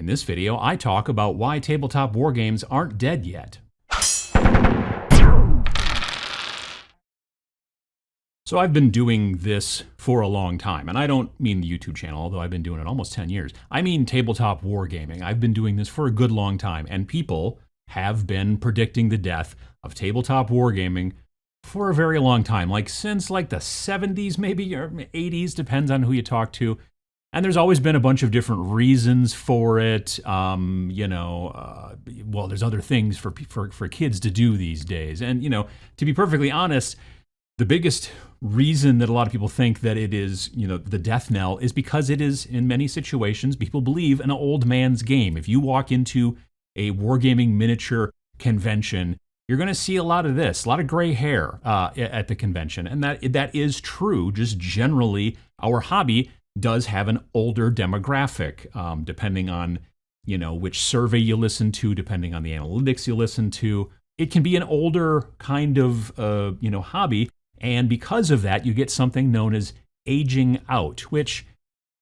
In this video, I talk about why tabletop wargames aren't dead yet. So I've been doing this for a long time, and I don't mean the YouTube channel, although I've been doing it almost 10 years. I mean tabletop wargaming. I've been doing this for a good long time, and people have been predicting the death of tabletop wargaming for a very long time, like since like the 70s maybe, or 80s, depends on who you talk to. And there's always been a bunch of different reasons for it. Well, there's other things for kids to do these days. And, to be perfectly honest, the biggest reason that a lot of people think that it is, the death knell is because it is, in many situations, people believe, an old man's game. If you walk into a wargaming miniature convention, you're going to see a lot of this, a lot of gray hair at the convention. And that is true. Just generally, our hobby does have an older demographic, depending on, which survey you listen to, depending on the analytics you listen to. It can be an older kind of, hobby. And because of that, you get something known as aging out, which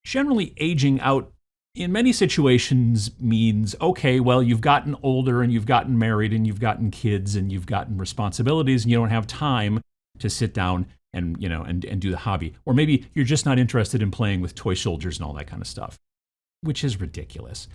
generally aging out in many situations means, okay, well, you've gotten older and you've gotten married and you've gotten kids and you've gotten responsibilities and you don't have time to sit down and do the hobby. Or maybe you're just not interested in playing with toy soldiers and all that kind of stuff, which is ridiculous.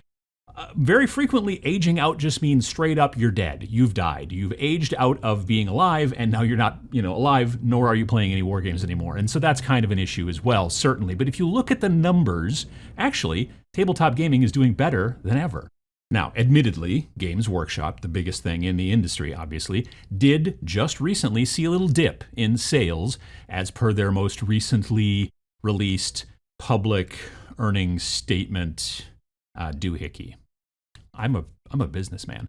Very frequently, aging out just means straight up, you're dead. You've died. You've aged out of being alive, and now you're not, alive, nor are you playing any war games anymore. And so that's kind of an issue as well, certainly. But if you look at the numbers, actually, tabletop gaming is doing better than ever. Now, admittedly, Games Workshop, the biggest thing in the industry, obviously, did just recently see a little dip in sales as per their most recently released public earnings statement, doohickey. I'm a businessman.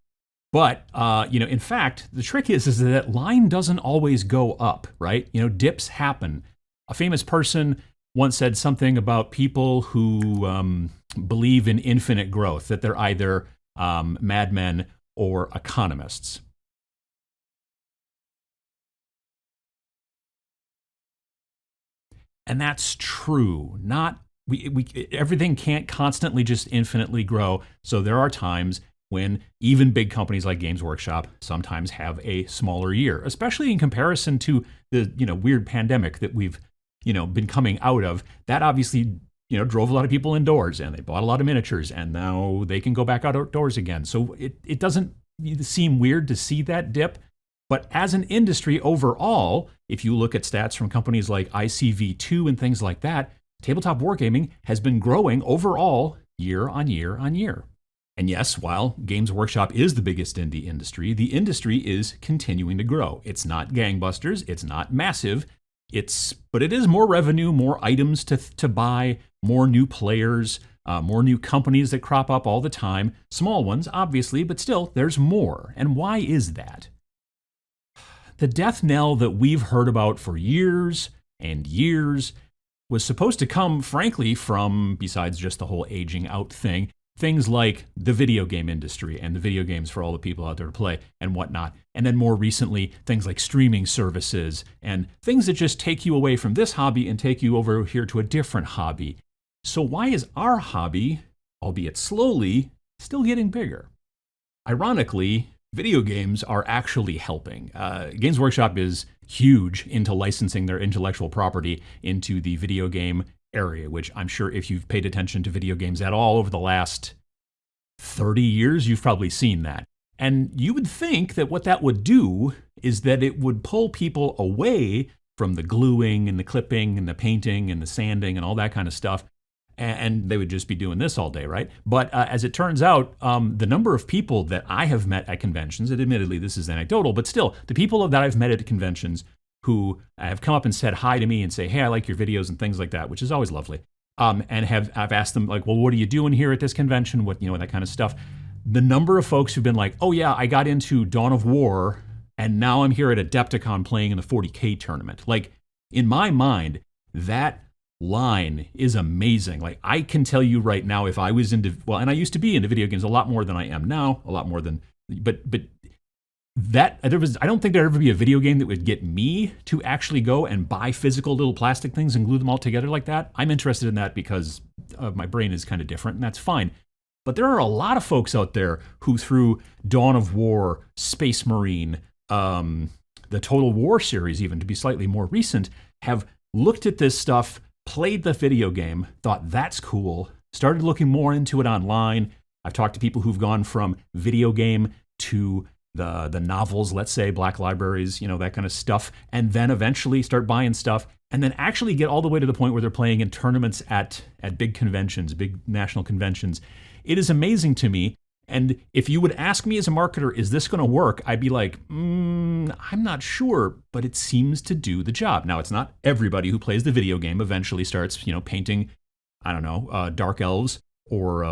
But, in fact, the trick is that line doesn't always go up, right? Dips happen. A famous person once said something about people who believe in infinite growth, that they're either madmen or economists. And that's true. Everything can't constantly just infinitely grow. So there are times when even big companies like Games Workshop sometimes have a smaller year, especially in comparison to the weird pandemic that we've been coming out of. That obviously drove a lot of people indoors, and they bought a lot of miniatures, and now they can go back outdoors again. So it doesn't seem weird to see that dip. But as an industry overall, if you look at stats from companies like ICV2 and things like that, tabletop wargaming has been growing overall year on year on year. And yes, while Games Workshop is the biggest in the industry is continuing to grow. It's not gangbusters, it's not massive, but it is more revenue, more items to buy, more new players, more new companies that crop up all the time. Small ones, obviously, but still, there's more. And why is that? The death knell that we've heard about for years and years was supposed to come, frankly, from, besides just the whole aging out thing, things like the video game industry and the video games for all the people out there to play and whatnot. And then more recently, things like streaming services and things that just take you away from this hobby and take you over here to a different hobby. So why is our hobby, albeit slowly, still getting bigger? Ironically, video games are actually helping. Games Workshop is huge into licensing their intellectual property into the video game area, which I'm sure if you've paid attention to video games at all over the last 30 years, you've probably seen that. And you would think that what that would do is that it would pull people away from the gluing and the clipping and the painting and the sanding and all that kind of stuff, and they would just be doing this all day, right? But as it turns out, the number of people that I have met at conventions, and admittedly this is anecdotal, but still, the people that I've met at conventions who have come up and said hi to me and say, hey, I like your videos and things like that, which is always lovely, and I've asked them, like, well, what are you doing here at this convention? What, that kind of stuff. The number of folks who've been like, oh yeah, I got into Dawn of War, and now I'm here at Adepticon playing in the 40K tournament. Like, in my mind, that line is amazing. Like, I can tell you right now, if I was into, well, and I used to be into video games a lot more than I am now, a lot more than, but that I don't think there'd ever be a video game that would get me to actually go and buy physical little plastic things and glue them all together like that. I'm interested in that because my brain is kind of different, and that's fine. But there are a lot of folks out there who, through Dawn of War, Space Marine, the Total War series, even to be slightly more recent, have looked at this stuff, played the video game, thought that's cool, started looking more into it online. I've talked to people who've gone from video game to the novels, let's say, Black Libraries, that kind of stuff, and then eventually start buying stuff, and then actually get all the way to the point where they're playing in tournaments at big conventions, big national conventions. It is amazing to me. And if you would ask me as a marketer, is this going to work? I'd be like, I'm not sure, but it seems to do the job. Now, it's not everybody who plays the video game eventually starts, painting, I don't know, Dark Elves or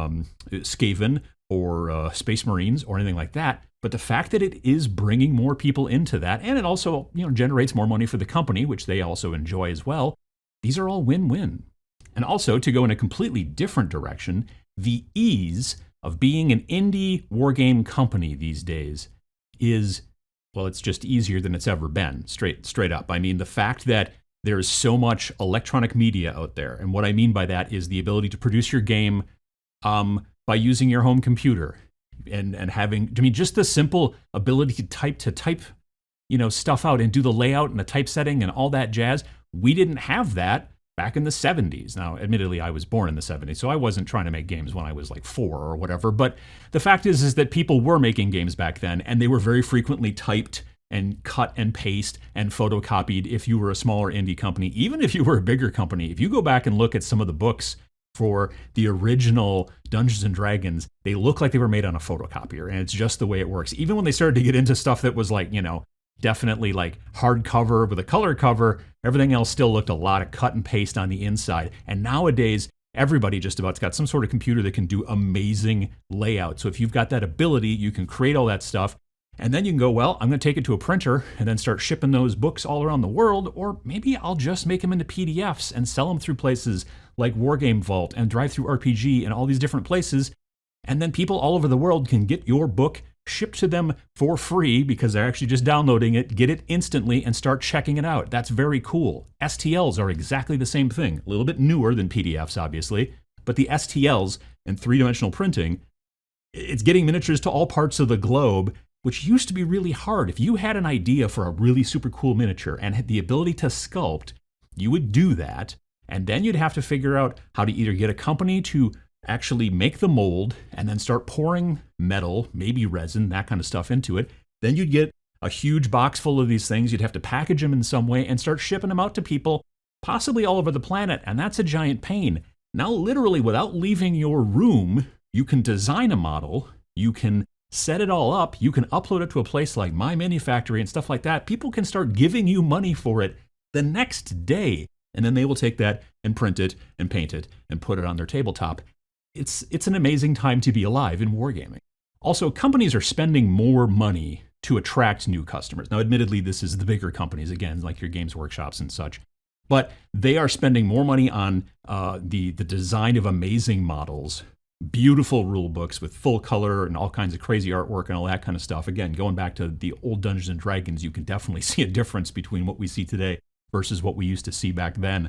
Skaven or Space Marines or anything like that. But the fact that it is bringing more people into that, and it also, generates more money for the company, which they also enjoy as well, these are all win-win. And also, to go in a completely different direction, the ease of being an indie wargame company these days is, well, it's just easier than it's ever been, straight up. I mean, the fact that there's so much electronic media out there, and what I mean by that is the ability to produce your game by using your home computer and having, just the simple ability to type, stuff out and do the layout and the typesetting and all that jazz. We didn't have that back in the 70s. Now, admittedly, I was born in the 70s, so I wasn't trying to make games when I was like 4 or whatever. But the fact is that people were making games back then, and they were very frequently typed and cut and paste and photocopied if you were a smaller indie company. Even if you were a bigger company, if you go back and look at some of the books for the original Dungeons and Dragons, they look like they were made on a photocopier, and it's just the way it works. Even when they started to get into stuff that was like, definitely like hardcover with a color cover, everything else still looked a lot of cut and paste on the inside. And nowadays, everybody just about's got some sort of computer that can do amazing layout. So if you've got that ability, you can create all that stuff. And then you can go, well, I'm going to take it to a printer and then start shipping those books all around the world. Or maybe I'll just make them into PDFs and sell them through places like Wargame Vault and Drive-Thru RPG and all these different places. And then people all over the world can get your book shipped to them for free because they're actually just downloading it, get it instantly, and start checking it out. That's very cool. STLs are exactly the same thing. A little bit newer than PDFs, obviously. But the STLs and three-dimensional printing, it's getting miniatures to all parts of the globe, which used to be really hard. If you had an idea for a really super cool miniature and had the ability to sculpt, you would do that. And then you'd have to figure out how to either get a company to actually make the mold and then start pouring metal, maybe resin, that kind of stuff into it. Then you'd get a huge box full of these things. You'd have to package them in some way and start shipping them out to people, possibly all over the planet. And that's a giant pain. Now, literally, without leaving your room, you can design a model. You can set it all up. You can upload it to a place like My Mini Factory and stuff like that. People can start giving you money for it the next day. And then they will take that and print it and paint it and put it on their tabletop. It's an amazing time to be alive in wargaming. Also, companies are spending more money to attract new customers. Now, admittedly, this is the bigger companies, again, like your Games Workshops and such. But they are spending more money on the design of amazing models, beautiful rule books with full color and all kinds of crazy artwork and all that kind of stuff. Again, going back to the old Dungeons and Dragons, you can definitely see a difference between what we see today versus what we used to see back then.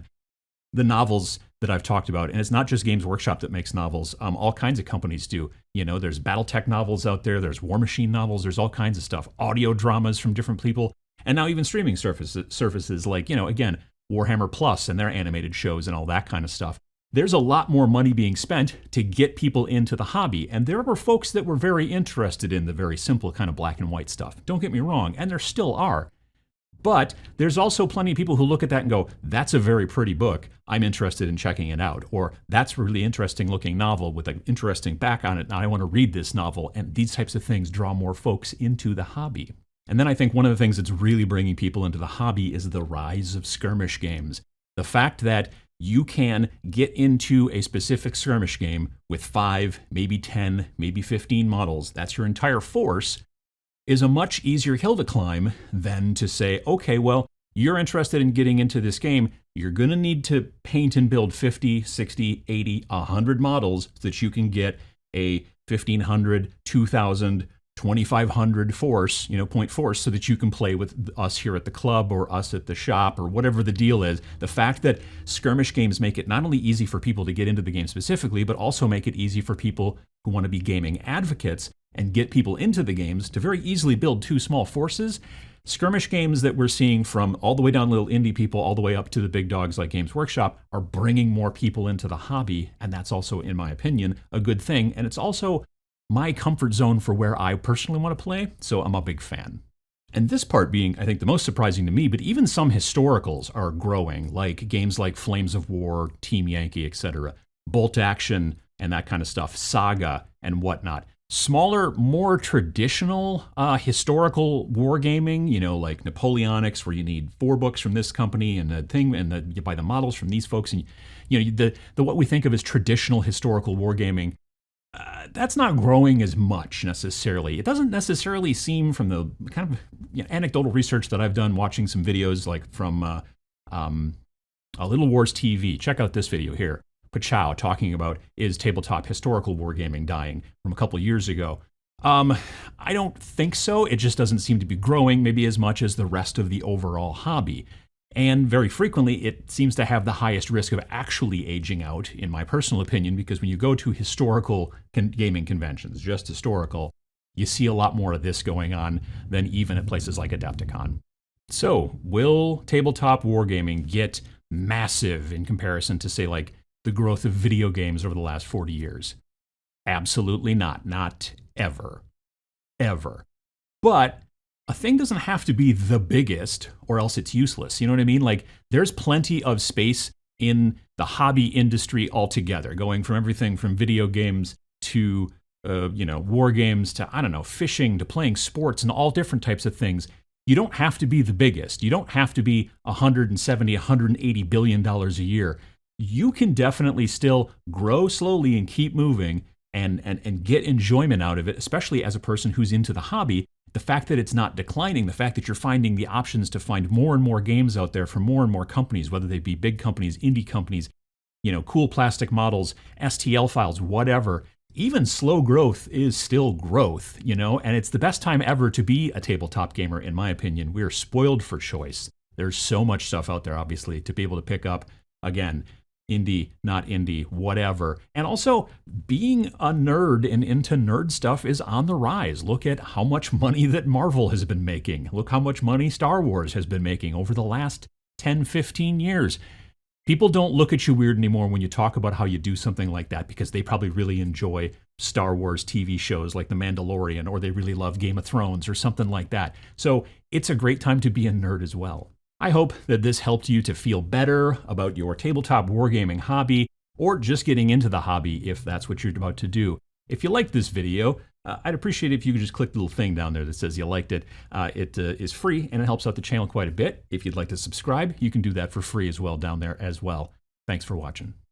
The novels that I've talked about, and it's not just Games Workshop that makes novels, all kinds of companies do. There's Battletech novels out there, there's War Machine novels, there's all kinds of stuff, audio dramas from different people, and now even streaming services like, again, Warhammer Plus and their animated shows and all that kind of stuff. There's a lot more money being spent to get people into the hobby, and there were folks that were very interested in the very simple kind of black and white stuff. Don't get me wrong, and there still are. But there's also plenty of people who look at that and go, that's a very pretty book. I'm interested in checking it out. Or that's a really interesting looking novel with an interesting back on it. Now I want to read this novel. And these types of things draw more folks into the hobby. And then I think one of the things that's really bringing people into the hobby is the rise of skirmish games. The fact that you can get into a specific skirmish game with 5, maybe 10, maybe 15 models. That's your entire force. Is a much easier hill to climb than to say, okay, well, you're interested in getting into this game. You're going to need to paint and build 50, 60, 80, 100 models so that you can get a 1,500, 2,000 2,500 force, point force, so that you can play with us here at the club or us at the shop or whatever the deal is. The fact that skirmish games make it not only easy for people to get into the game specifically, but also make it easy for people who want to be gaming advocates and get people into the games to very easily build two small forces. Skirmish games that we're seeing from all the way down little indie people all the way up to the big dogs like Games Workshop are bringing more people into the hobby, and that's also, in my opinion, a good thing. And it's also my comfort zone for where I personally want to play, so I'm a big fan. And this part being, I think, the most surprising to me, but even some historicals are growing, like games like Flames of War, Team Yankee, etc., Bolt Action, and that kind of stuff, Saga, and whatnot. Smaller, more traditional historical wargaming, like Napoleonics, where you need 4 books from this company and the thing, and you buy the models from these folks, and the what we think of as traditional historical wargaming. That's not growing as much necessarily. It doesn't necessarily seem, from the kind of anecdotal research that I've done watching some videos like from Little Wars TV. Check out this video here. Pachow talking about, is tabletop historical wargaming dying, from a couple years ago. I don't think so. It just doesn't seem to be growing maybe as much as the rest of the overall hobby. And very frequently, it seems to have the highest risk of actually aging out, in my personal opinion, because when you go to historical gaming conventions, just historical, you see a lot more of this going on than even at places like Adepticon. So, will tabletop wargaming get massive in comparison to, say, like the growth of video games over the last 40 years? Absolutely not. Not ever. Ever. But a thing doesn't have to be the biggest, or else it's useless. You know what I mean? Like, there's plenty of space in the hobby industry altogether, going from everything from video games to, war games to, I don't know, fishing to playing sports and all different types of things. You don't have to be the biggest. You don't have to be $170, $180 billion a year. You can definitely still grow slowly and keep moving and get enjoyment out of it, especially as a person who's into the hobby. The fact that it's not declining, the fact that you're finding the options to find more and more games out there from more and more companies, whether they be big companies, indie companies, cool plastic models, STL files, whatever. Even slow growth is still growth, and it's the best time ever to be a tabletop gamer, in my opinion. We're spoiled for choice. There's so much stuff out there, obviously, to be able to pick up. Again, indie, not indie, whatever. And also, being a nerd and into nerd stuff is on the rise. Look at how much money that Marvel has been making. Look how much money Star Wars has been making over the last 10, 15 years. People don't look at you weird anymore when you talk about how you do something like that, because they probably really enjoy Star Wars TV shows like The Mandalorian, or they really love Game of Thrones or something like that. So it's a great time to be a nerd as well. I hope that this helped you to feel better about your tabletop wargaming hobby, or just getting into the hobby if that's what you're about to do. If you liked this video, I'd appreciate it if you could just click the little thing down there that says you liked it. It is free and it helps out the channel quite a bit. If you'd like to subscribe, you can do that for free as well down there as well. Thanks for watching.